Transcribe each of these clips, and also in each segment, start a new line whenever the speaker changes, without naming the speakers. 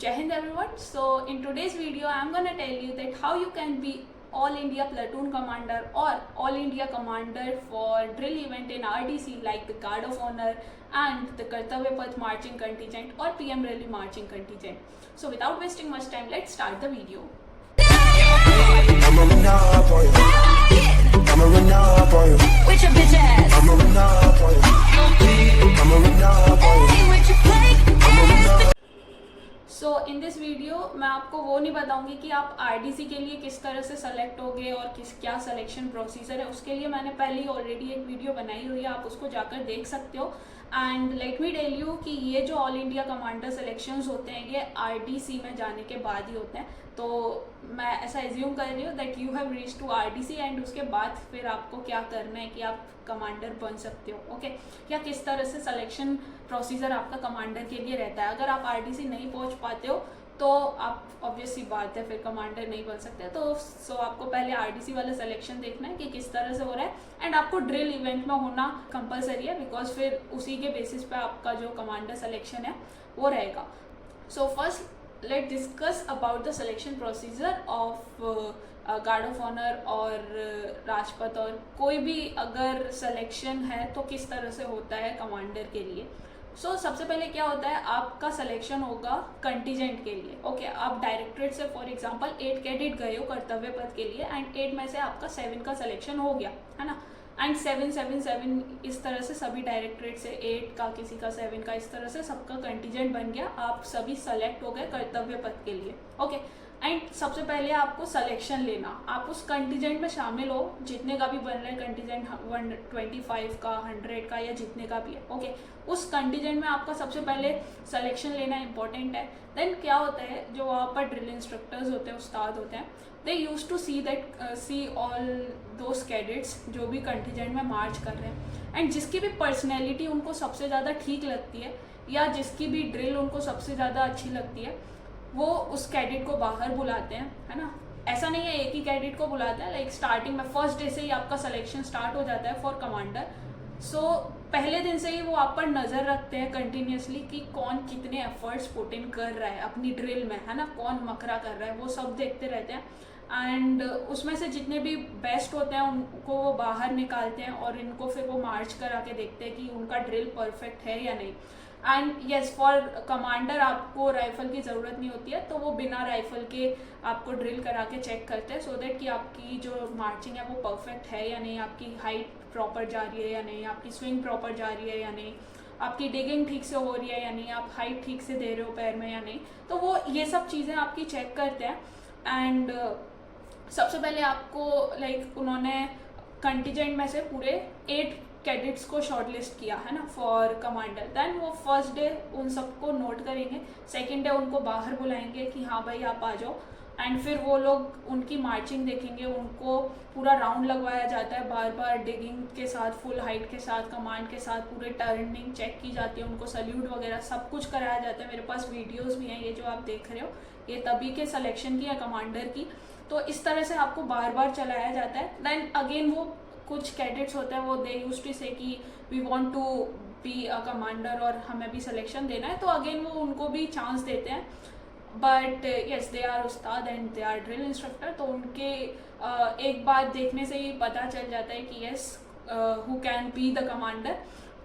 Jai Hind everyone. So in today's video I'm gonna tell you that how you can be All India Platoon Commander or All India Commander for drill event in RDC like the Guard of Honor and the Kartavya Path Marching Contingent or PM Rally Marching Contingent. So without wasting much time, let's start the video.
I'ma run up on you. I'ma run up on you.
With your bitch ass.
I'ma run up on you. I'ma run up on you.
Hey, with your flake ass.
So in this video मैं आपको वो नहीं बताऊंगी कि आप RDC के लिए किस तरह से सेलेक्ट होगे और क्या सिलेक्शन प्रोसीजर है. उसके लिए मैंने पहले ही ऑलरेडी एक वीडियो बनाई हुई है, आप उसको जाकर देख सकते हो. And let me tell you कि ये जो ऑल इंडिया कमांडर सिलेक्शंस होते हैं ये आरडीसी में जाने के बाद ही होते हैं. तो मैं ऐसा एज्यूम कर रही हूँ that you have reach to RDC and उसके बाद फिर आपको क्या करना है कि आप कमांडर बन सकते हो. ओके या किस तरह से सिलेक्शन प्रोसीजर आपका कमांडर के लिए रहता है. अगर आप आरडीसी नहीं पहुंच पाते हो तो आप ऑब्वियसली बात है फिर कमांडर नहीं बन सकते. तो सो आपको पहले आरडीसी वाला सिलेक्शन देखना है कि किस तरह से हो रहा है एंड आपको ड्रिल इवेंट में होना कंपलसरी है बिकॉज फिर उसी के बेसिस पे आपका जो कमांडर सिलेक्शन है वो रहेगा. So first let's discuss about the selection procedure of guard of honour और राजपथ और कोई भी अगर सिलेक्शन है तो किस तरह से होता है कमांडर के लिए. सो सबसे पहले क्या होता है, आपका सिलेक्शन होगा कंटीजेंट के लिए. ओके आप डायरेक्टरेट से फॉर एग्जांपल 8 कैडेट गए हो कर्तव्य पथ के लिए एंड 8 में से आपका 7 का सिलेक्शन हो गया है ना. एंड 7 7 7 इस तरह से सभी डायरेक्टरेट से 8 का किसी का 7 का इस तरह से सबका कंटीजेंट बन गया. आप सभी सेलेक्ट हो गए कर्तव्य पथ के लिए. ओके एंड सबसे पहले आपको सिलेक्शन लेना, आप उस कंटीजेंट में शामिल हो जितने का भी बन रहा है कंटीजेंट 125 का 100 का या जितने का भी है. ओके उस कंटीजेंट में आपका सबसे पहले सिलेक्शन लेना इंपॉर्टेंट है. देन क्या होता है, जो वहाँ पर ड्रिल इंस्ट्रक्टर्स होते हैं, उस्ताद होते हैं, they use to see all those cadets जो भी कंटीजेंट में मार्च कर रहे हैं एंड जिसकी भी पर्सनैलिटी उनको सबसे ज़्यादा ठीक लगती है या जिसकी भी ड्रिल उनको सबसे ज़्यादा अच्छी लगती है वो उस कैडेट को बाहर बुलाते हैं है ना. ऐसा नहीं है एक ही कैडेट को बुलाते हैं, लाइक स्टार्टिंग में फर्स्ट डे से ही आपका सिलेक्शन स्टार्ट हो जाता है फॉर कमांडर. सो पहले दिन से ही वो आप पर नज़र रखते हैं कंटिन्यूसली कि कौन कितने एफर्ट्स पुट इन कर रहा है अपनी ड्रिल में है ना, कौन मकरा कर रहा है, वो सब देखते रहते हैं. एंड उसमें से जितने भी बेस्ट होते हैं उनको वो बाहर निकालते हैं और इनको फिर वो मार्च करा के देखते हैं कि उनका ड्रिल परफेक्ट है या नहीं. एंड येस फॉर कमांडर आपको राइफल की ज़रूरत नहीं होती है तो वो बिना राइफल के आपको ड्रिल करा के चेक करते हैं सो दैट कि आपकी जो मार्चिंग है वो परफेक्ट है या नहीं, आपकी हाइट प्रॉपर जा रही है या नहीं, आपकी स्विंग प्रॉपर जा रही है या नहीं, आपकी डिगिंग ठीक से हो रही है या नहीं, आप हाइट ठीक से दे रहे हो पैर में या नहीं. तो वो ये सब चीज़ें आपकी चेक करते हैं. एंड सबसे पहले आपको लाइक उन्होंने कंटीजेंट में से पूरे 8 कैडेट्स को शॉर्टलिस्ट किया है ना फॉर कमांडर. देन वो फर्स्ट डे उन सबको नोट करेंगे, सेकंड डे उनको बाहर बुलाएंगे कि हाँ भाई आप आ जाओ एंड फिर वो लोग उनकी मार्चिंग देखेंगे. उनको पूरा राउंड लगवाया जाता है बार बार डिगिंग के साथ, फुल हाइट के साथ, कमांड के साथ, पूरे टर्निंग चेक की जाती है, उनको सल्यूट वगैरह सब कुछ कराया जाता है. मेरे पास वीडियोज़ भी हैं, ये जो आप देख रहे हो ये तभी के सिलेक्शन की है कमांडर की. तो इस तरह से आपको बार बार चलाया जाता है. देन अगेन वो कुछ कैडेट्स होते हैं वो दे यूज टू से कि we want to be a commander और हमें भी सिलेक्शन देना है, तो अगेन वो उनको भी चांस देते हैं. But yes they are ustad and they are drill instructor, तो उनके एक बात देखने से ही पता चल जाता है कि yes who can be the commander.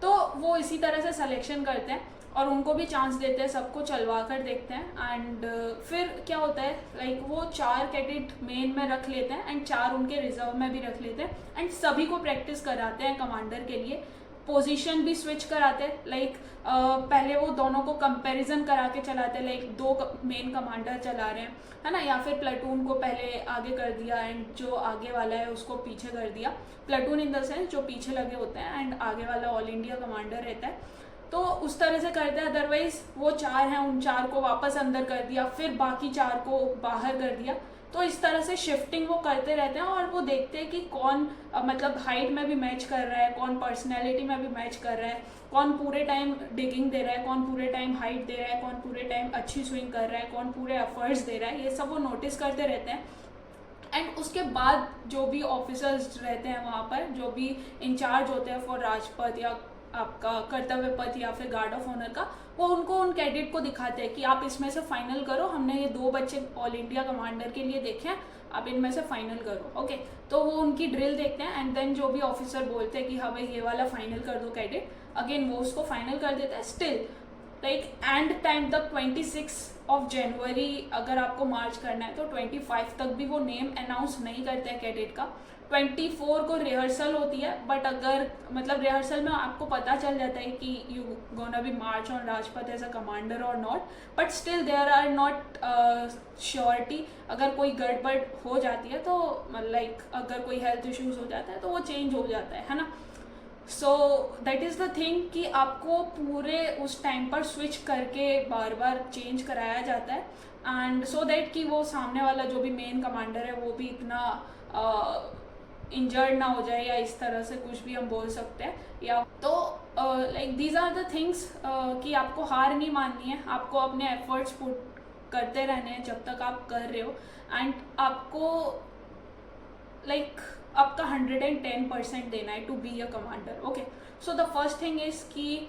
तो वो इसी तरह से सिलेक्शन करते हैं और उनको भी चांस देते हैं, सबको चलवा कर देखते हैं. एंड फिर क्या होता है, लाइक वो 4 कैडेट मेन में रख लेते हैं एंड 4 उनके रिजर्व में भी रख लेते हैं एंड सभी को प्रैक्टिस कराते हैं कमांडर के लिए. पोजीशन भी स्विच कराते हैं, लाइक पहले वो दोनों को कंपैरिजन करा के चलाते हैं, लाइक 2 मेन कमांडर चला रहे हैं है ना, या फिर प्लेटून को पहले आगे कर दिया एंड जो आगे वाला है उसको पीछे कर दिया. प्लेटून इन द सेंस जो पीछे लगे होते हैं एंड आगे वाला ऑल इंडिया कमांडर रहता है. तो उस तरह से करते हैं. अदरवाइज वो 4 हैं, उन 4 को वापस अंदर कर दिया, फिर बाकी 4 को बाहर कर दिया. तो इस तरह से शिफ्टिंग वो करते रहते हैं और वो देखते हैं कि कौन मतलब हाइट में भी मैच कर रहा है, कौन पर्सनैलिटी में भी मैच कर रहा है, कौन पूरे टाइम डिगिंग दे रहा है, कौन पूरे टाइम हाइट दे रहा है, कौन पूरे टाइम अच्छी स्विंग कर रहा है, कौन पूरे एफर्ट्स दे रहा है. ये सब वो नोटिस करते रहते हैं. एंड उसके बाद जो भी ऑफिसर्स रहते हैं वहाँ पर, जो भी इंचार्ज होते हैं फॉर राजपथ या आपका कर्तव्य पथ या फिर गार्ड ऑफ ऑनर का, वो उनको उन कैडेट को दिखाते हैं कि आप इसमें से फाइनल करो, हमने ये 2 बच्चे ऑल इंडिया कमांडर के लिए देखे हैं, आप इनमें से फाइनल करो। ओके, तो वो उनकी ड्रिल देखते हैं एंड देन जो भी ऑफिसर बोलते हैं कि हाँ भाई ये वाला फाइनल कर दो कैडेट, अगेन वो उसको फाइनल कर देता है। स्टिल लाइक एंड टाइम तक 26 ऑफ जनवरी अगर आपको मार्च करना है तो 25 तक भी वो नेम अनाउंस नहीं करते हैं कैडेट का। 24 को रिहर्सल होती है, बट अगर मतलब रिहर्सल में आपको पता चल जाता है कि you gonna be march on Rajpath as a commander और not, but still there are not surety. अगर कोई गड़बड़ हो जाती है तो लाइक अगर कोई हेल्थ इश्यूज हो जाता है तो वो चेंज हो जाता है ना। सो दैट इज़ द थिंग कि आपको पूरे उस टाइम पर स्विच करके बार बार चेंज कराया जाता है एंड सो दैट कि वो सामने वाला जो भी मेन कमांडर है वो भी इतना इंजर्ड ना हो जाए, या इस तरह से कुछ भी हम बोल सकते हैं। या तो like these are the things कि आपको हार नहीं माननी है, आपको अपने एफर्ट्स पुट करते रहने हैं जब तक आप कर रहे हो एंड आपको लाइक आपका 110% देना है to be a commander. Okay, so the first thing is कि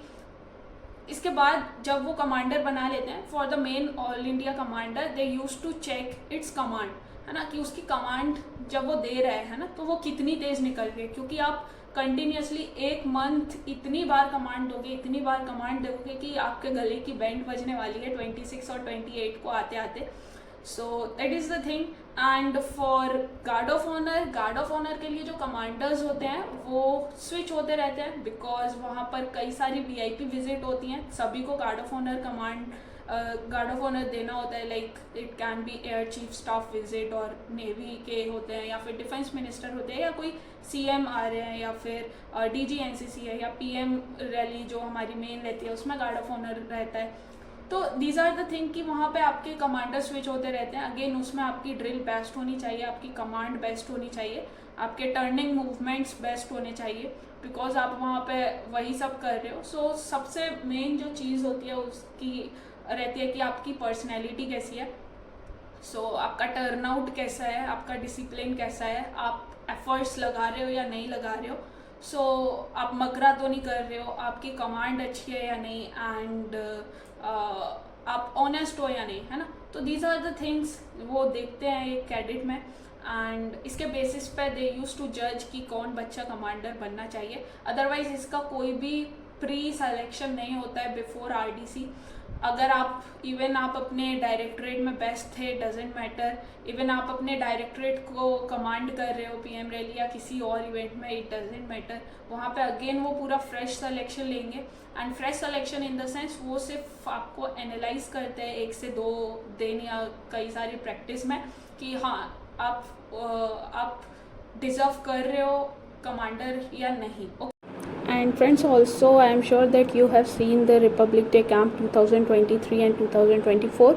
इसके बाद जब वो कमांडर बना लेते हैं for the main all India commander, they use to check its command, है ना, कि उसकी कमांड जब वो दे रहा है ना तो वो कितनी तेज निकल रही है, क्योंकि आप कंटिन्यूसली 1 मंथ इतनी बार कमांड दोगे, इतनी बार कमांड दोगे कि आपके गले की बैंड बजने वाली है 26 और 28 को आते आते। So that is the thing. And for guard of honour के लिए जो कमांडर्स होते हैं वो स्विच होते रहते हैं, बिकॉज वहाँ पर कई सारी VIP विजिट होती हैं, सभी को गार्ड ऑफ ऑनर देना होता है। Like it can be air chief staff visit और नेवी के होते हैं, या फिर डिफेंस मिनिस्टर होते हैं, या कोई CM आ रहे हैं, या फिर DG NCC है, या PM रैली जो हमारी मेन रहती है उसमें गार्ड ऑफ ऑनर रहता है। तो दीज आर द थिंग कि वहाँ पे आपके कमांडर स्विच होते रहते हैं। अगेन उसमें आपकी ड्रिल बेस्ट होनी चाहिए, आपकी कमांड बेस्ट होनी चाहिए, आपके टर्निंग मूवमेंट्स बेस्ट होने चाहिए, बिकॉज आप वहाँ पे वही सब कर रहे हो। सो सबसे मेन जो चीज़ होती है उसकी रहती है कि आपकी पर्सनैलिटी कैसी है, सो आपका टर्नआउट कैसा है, आपका डिसिप्लिन कैसा है, आप एफर्ट्स लगा रहे हो या नहीं लगा रहे हो, सो आप मकरा तो नहीं कर रहे हो, आपकी कमांड अच्छी है या नहीं, एंड आप ऑनेस्ट हो या नहीं, है ना। तो दीज आर द थिंग्स वो देखते हैं एक कैडेट में, एंड इसके बेसिस पे दे यूज टू जज कि कौन बच्चा कमांडर बनना चाहिए। अदरवाइज इसका कोई भी प्री सिलेक्शन नहीं होता है बिफोर RDC। अगर आप आप अपने डायरेक्टरेट में बेस्ट थे, डजेंट मैटर, इवन आप अपने डायरेक्टरेट को कमांड कर रहे हो PM रैली या किसी और इवेंट में, इट डजेंट मैटर, वहाँ पे अगेन वो पूरा फ्रेश सिलेक्शन लेंगे। And fresh selection in the sense वो सिर्फ आपको एनालाइज करते हैं 1 से 2 दिन या कई सारी प्रैक्टिस में कि हाँ आप डिजर्व कर रहे हो कमांडर या नहीं।
And friends, also I am sure that you have seen the Republic Day Camp 2023 and 2024.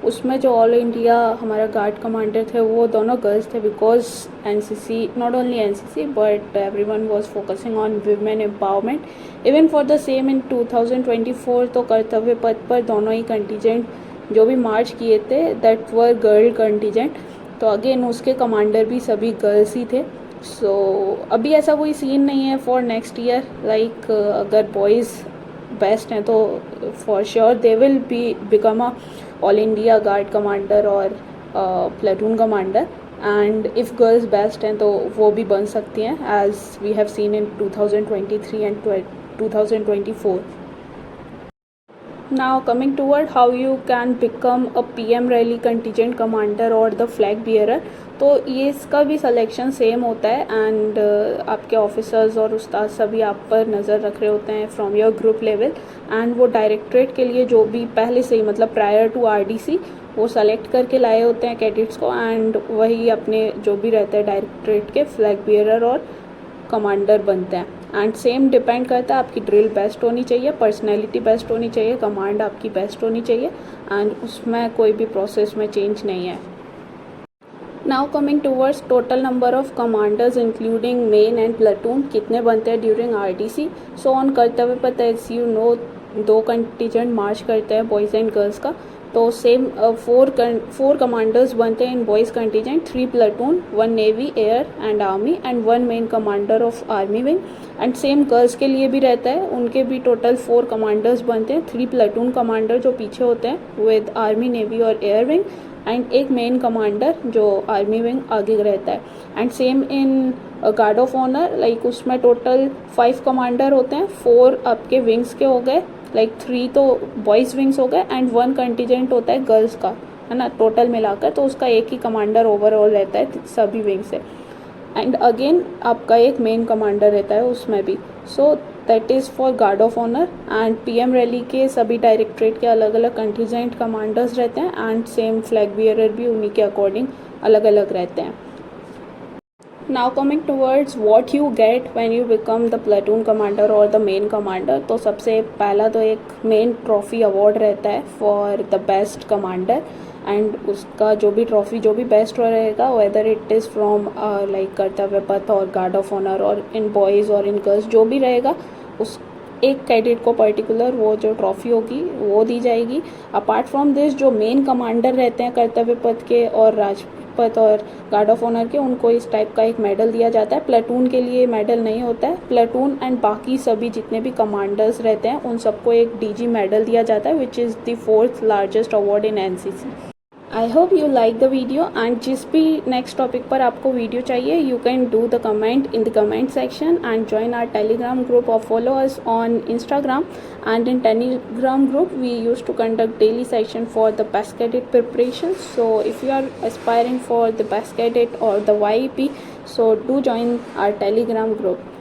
उसमें जो ऑल इंडिया हमारा गार्ड कमांडर थे वो दोनों गर्ल्स थे, because NCC, not only NCC but everyone was focusing on women empowerment. Even for the same in 2024 तो कर्तव्य पथ पर दोनों ही कंटीजेंट जो भी मार्च किए थे दैट वर गर्ल कंटीजेंट, तो अगेन उसके कमांडर भी सभी गर्ल्स ही थे। सो अभी ऐसा कोई सीन नहीं है फॉर नेक्स्ट ईयर, लाइक अगर बॉयज़ बेस्ट हैं तो for sure they will become a all India guard commander और platoon commander, and if girls best हैं तो वो भी बन सकती हैं as we have seen in 2023 and 2024. Now coming toward how you can become a PM rally contingent commander or the flag bearer, तो ये इसका भी सिलेक्शन सेम होता है एंड आपके ऑफिसर्स और उस्ताद सभी आप पर नज़र रख रहे होते हैं from your group level, and वो डायरेक्टरेट के लिए जो भी पहले से ही मतलब प्रायर टू RDC वो सेलेक्ट करके लाए होते हैं कैडेट्स को, एंड वही अपने जो भी रहते हैं डायरेक्टरेट के फ्लैग बियरर और कमांडर बनते हैं। एंड सेम डिपेंड करता है, आपकी ड्रिल बेस्ट होनी चाहिए, पर्सनैलिटी बेस्ट होनी चाहिए, कमांड आपकी बेस्ट होनी चाहिए, एंड उसमें कोई भी प्रोसेस में चेंज नहीं है। Now coming towards total number of commanders including main and platoon कितने बनते हैं ड्यूरिंग RDC। सो ऑन कर्तव्य पथ एज यू नो 2 कंटीजेंट मार्च करते हैं बॉयज़ एंड गर्ल्स का। तो सेम फोर कमांडर्स बनते हैं इन boys contingent, 3 platoon, 1 navy, air and army and 1 main commander of army wing. And same girls के लिए भी रहता है, उनके भी टोटल 4 कमांडर्स बनते हैं, 3 प्लाटून कमांडर जो पीछे होते हैं विद आर्मी, नेवी और एयर विंग, एंड एक मेन कमांडर जो आर्मी विंग आगे रहता है। And same in guard of honour, like उसमें टोटल 5 कमांडर होते हैं, 4 आपके विंग्स के हो गए, लाइक 3 तो बॉयज़ विंग्स हो गए एंड 1 कंटीजेंट होता है गर्ल्स का, है ना, टोटल मिलाकर, तो उसका एक ही कमांडर ओवरऑल रहता है सभी विंग से। एंड अगेन आपका एक मेन कमांडर रहता है उसमें भी। So that is for guard of honour. And PM rally के सभी डायरेक्टरेट के अलग अलग कंटीजेंट कमांडर्स रहते हैं एंड सेम फ्लैग बियरर भी उन्हीं के अकॉर्डिंग अलग अलग रहते हैं। Now coming towards what you get when you become the platoon commander और द मेन कमांडर, तो सबसे पहला तो एक मेन ट्रॉफी अवार्ड रहता है for the best commander. And उसका जो भी ट्रॉफी जो भी बेस्ट रहेगा, whether it is from like कर्तव्य पथ और गार्ड ऑफ ऑनर और इन बॉयज़ और इन गर्ल्स, जो भी रहेगा उस एक कैडेट को पर्टिकुलर वो जो ट्रॉफी होगी वो दी जाएगी। अपार्ट फ्रॉम दिस जो मेन कमांडर रहते हैं कर्तव्य पथ के और राजपथ और गार्ड ऑफ ऑनर के, उनको इस टाइप का एक मेडल दिया जाता है। प्लाटून के लिए मेडल नहीं होता है, प्लाटून एंड बाकी सभी जितने भी कमांडर्स रहते हैं उन सबको एक डीजी मेडल दिया जाता है, which is the 4th largest award in NCC. I hope you like the video and जिस भी नेक्स्ट टॉपिक पर आपको वीडियो चाहिए you can do the comment in the comment section and join our telegram group or follow us on Instagram. And in telegram group we used to conduct daily session for the best cadet preparation. So if you are aspiring for the best cadet or the YEP, so do join our telegram group.